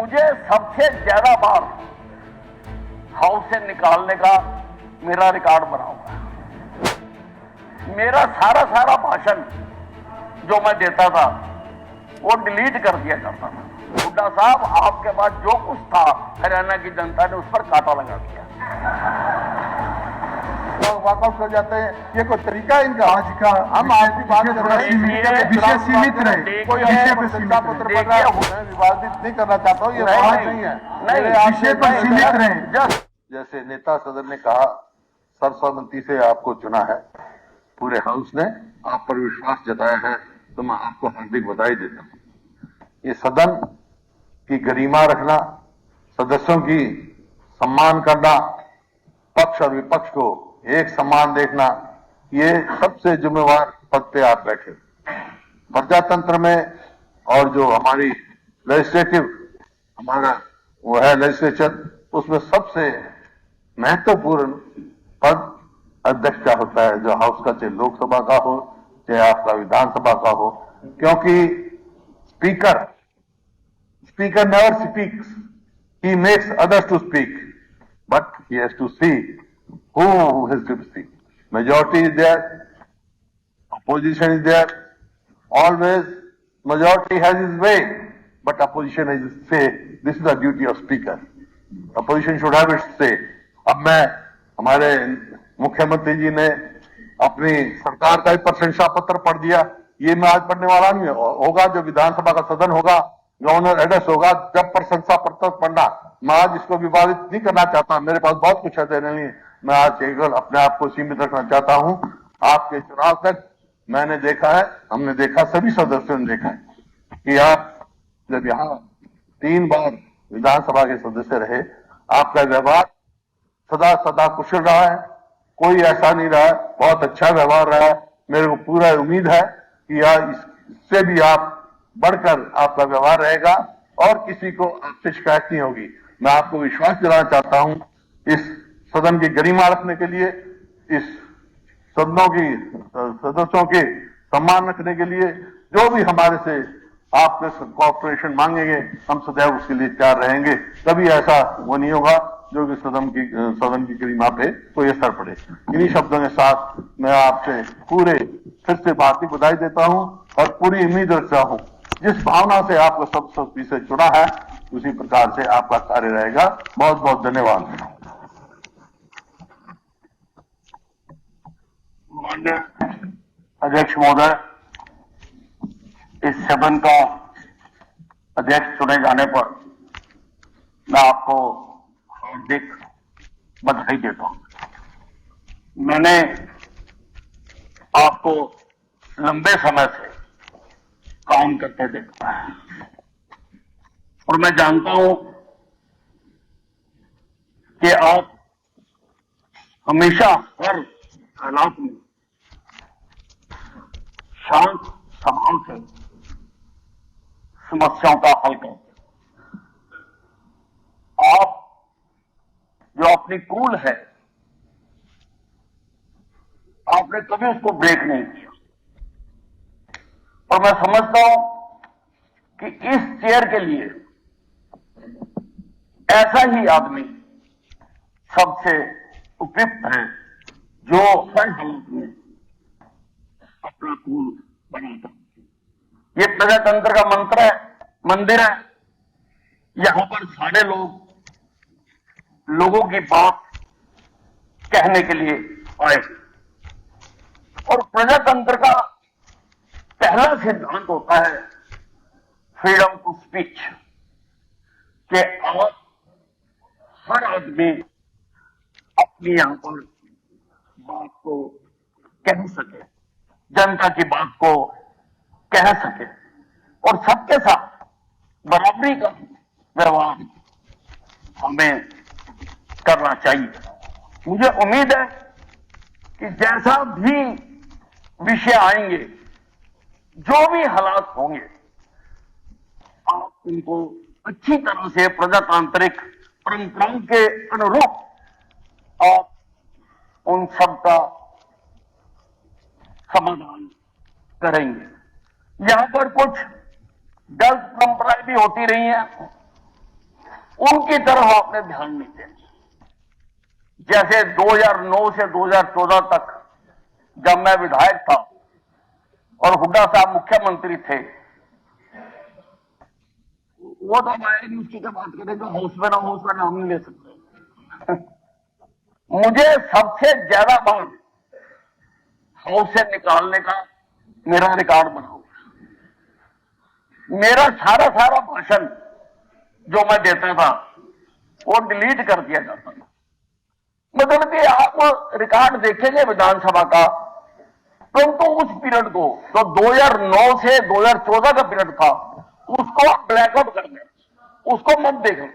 मुझे सबसे ज्यादा बार हाउस से निकालने का मेरा रिकॉर्ड बना हुआ है। मेरा सारा भाषण जो मैं देता था वो डिलीट कर दिया करता था। हुड्डा साहब, आपके बाद जो कुछ था हरियाणा की जनता ने उस पर कांटा लगा दिया। लोग वॉकआउट कर जाते हैं, ये कोई तरीका है इनका? आज का हम आपकी बात कर रहे हैं, विषय सीमित रहे, कोई विषय है पे पत्र सीमित पत्र रहे। पढ़ रहा है, मैं विवादित नहीं करना चाहता हूँ, ये बात नहीं है। नहीं, विषय पर सीमित रहे। जैसे नेता सदन ने कहा, सर्वसम्मति से आपको चुना है, पूरे हाउस ने आप पर विश्वास जताया है, तो मैं आपको हार्दिक बधाई देता हूं। ये सदन की गरिमा रखना, सदस्यों की सम्मान करना, पक्ष और विपक्ष को एक समान देखना, ये सबसे जिम्मेवार पद पे आप बैठे। प्रजातंत्र में और जो हमारी लेजिस्लेटिव हमारा वो है लेजिस्लेचर, उसमें सबसे महत्वपूर्ण पद अध्यक्ष का होता है, जो हाउस का चाहे लोकसभा का हो चाहे आपका विधानसभा का हो, क्योंकि speaker never speaks, he makes others to speak, but he has to see who has to speak. Majority is there, opposition is there, always majority has its way, but opposition has its say. This is the duty of speaker. Opposition should have its say. अब मैं हमारे मुख्यमंत्री जी ने अपनी सरकार का ही प्रशंसा पत्र पढ़ दिया, ये मैं आज पढ़ने वाला नहीं होगा। जो विधानसभा का सदन होगा, गवर्नर एड्रेस होगा, जब प्रशंसा पत्र पढ़ना, मैं आज इसको विवादित नहीं करना चाहता, मेरे पास बहुत कुछ है देने लिए। मैं आज केवल अपने आप को सीमित रखना चाहता हूं। आपके चुनाव तक मैंने देखा है, हमने देखा, सभी सदस्यों ने देखा है कि आप जब यहां 3 बार विधानसभा के सदस्य रहे, आपका व्यवहार सदा कुशल रहा है, कोई ऐसा नहीं रहा है, बहुत अच्छा व्यवहार रहा है। मेरे को पूरा उम्मीद है कि इससे भी आप बढ़कर आपका व्यवहार रहेगा और किसी को आपसे शिकायत नहीं होगी। मैं आपको विश्वास दिलाना चाहता हूं, इस सदन की गरिमा रखने के लिए, इस सदनों की सदस्यों के सम्मान रखने के लिए जो भी हमारे से आपके कॉर्पोरेशन मांगेंगे, हम सदैव उसके लिए तैयार रहेंगे। कभी ऐसा वो नहीं होगा जो कि सदन की गरिमा पे कोई असर पड़े। इन्हीं शब्दों के साथ मैं आपसे पूरे फिर से हार्दिक बधाई देता हूं और पूरी उम्मीद रखता हूं, जिस भावना से आपको सब से चुना है, उसी प्रकार से आपका कार्य रहेगा। बहुत बहुत धन्यवाद। माननीय अध्यक्ष महोदय, इस सदन का अध्यक्ष चुने जाने पर मैं आपको हार्दिक बधाई देता हूं। मैंने आपको लंबे समय से काम करते देखा है और मैं जानता हूं कि आप हमेशा हर हालात में शांत स्वभाव से समस्याओं का हल करते। आप जो अपनी कूल है, आपने कभी उसको ब्रेक नहीं किया और मैं समझता हूं कि इस चेयर के लिए ऐसा ही आदमी सबसे उपयुक्त है, जो हर हालत में अपना कूल बनाता। ये प्रजातंत्र का मंत्र है, मंदिर है। यहां पर सारे लोगों की बात कहने के लिए आए और प्रजातंत्र का पहला सिद्धांत होता है फ्रीडम टू स्पीच, कि आप हर आदमी अपनी यहां पर बात को कह सके, जनता की बात को कह सके और सबके साथ बराबरी का व्यवहार हमें करना चाहिए। मुझे उम्मीद है कि जैसा भी विषय आएंगे, जो भी हालात होंगे, आप उनको अच्छी तरह से प्रजातांत्रिक परंपराओं के अनुरूप आप उन सब का समाधान करेंगे। यहां पर कुछ गलत परंपराएं भी होती रही हैं, उनकी तरफ आपने ध्यान नहीं दिया। जैसे 2009 से 2014 तक जब मैं विधायक था और हुड्डा साहब मुख्यमंत्री थे, वो तो हमारे न्यूज की बात करें जो हाउस में नाम नहीं ले सकते। मुझे सबसे ज्यादा बार हाउस से निकालने का मेरा रिकॉर्ड बना हुआ। मेरा सारा भाषण जो मैं देता था वो डिलीट कर दिया जाता था। मतलब कि आप रिकॉर्ड देखेंगे विधानसभा का, परंतु उस पीरियड को जो 2009 से 2014 का पीरियड था उसको आप ब्लैकआउट कर दें, उसको मत देखें,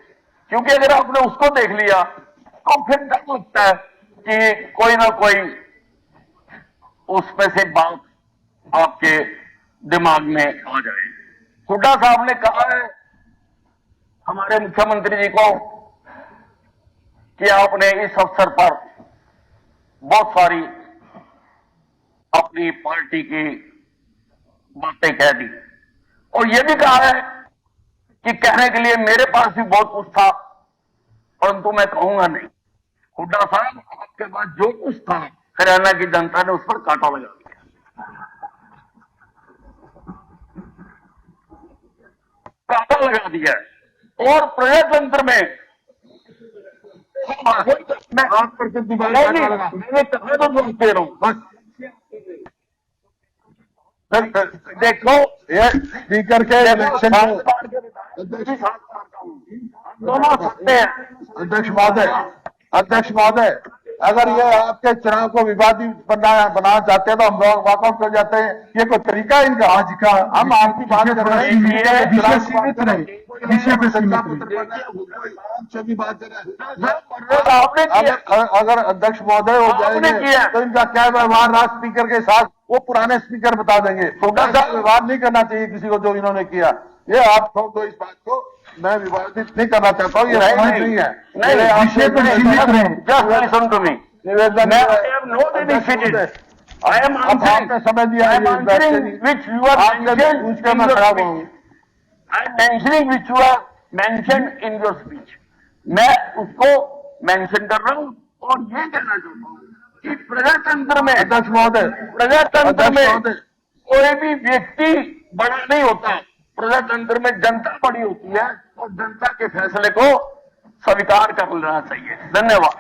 क्योंकि अगर आपने उसको देख लिया तो फिर डर लगता है कि कोई ना कोई उसमें से बात आपके दिमाग में आ जाए। हुड्डा साहब ने कहा है हमारे मुख्यमंत्री जी को कि आपने इस अवसर पर बहुत सारी अपनी पार्टी की बातें कह दी और यह भी कहा है कि कहने के लिए मेरे पास भी बहुत कुछ था, परंतु मैं कहूंगा नहीं। हुड्डा साहब, आपके पास जो कुछ था हरियाणा की जनता ने उस पर कांटा लगा दिया, कांटा लगा दिया। और प्रजातंत्र में मैं आप पर से दोबारा नहीं, कांटा लगा। मैंने कहा तो दोष दे रहा हूं बस। देखो ये स्पीकर के इलेक्शन को दोनों सकते हैं। अध्यक्ष महोदय, अगर ये आपके चुनाव को विवादित बनाना चाहते हैं तो हम लोग वॉकआउट कर जाते हैं। ये कोई तरीका है इनका? आज का हम आपकी बात कर रहे हैं, विषय सीमित रहे, विषय पे सीमित रहे। आपने किया, अगर अध्यक्ष महोदय हो जाएंगे तो इनका क्या व्यवहार रहा स्पीकर के साथ वो पुराने स्पीकर बता देंगे। छोटा सा व्यवहार नहीं करना चाहिए किसी को जो इन्होंने किया। ये आप छोड़ दो इस बात को, मैं विवादित नहीं करना चाहता हूँ, ये नहीं है। नहीं, विषय पे सीमित रहे। Just listen to me. निवेदन I am आपने समय दिया है which you are mentioned पूछ के मैं खड़ा हुआ हूँ। I am mentioning which you are mentioned in your speech. मैं उसको मेंशन कर रहा हूँ और ये कहना चाहता हूँ कि प्रजातंत्र में अध्यक्ष महोदय कोई भी व्यक्ति बड़ा नहीं होता। प्रजातंत्र में जनता बड़ी होती है और जनता के फैसले को स्वीकार कर लेना चाहिए। धन्यवाद।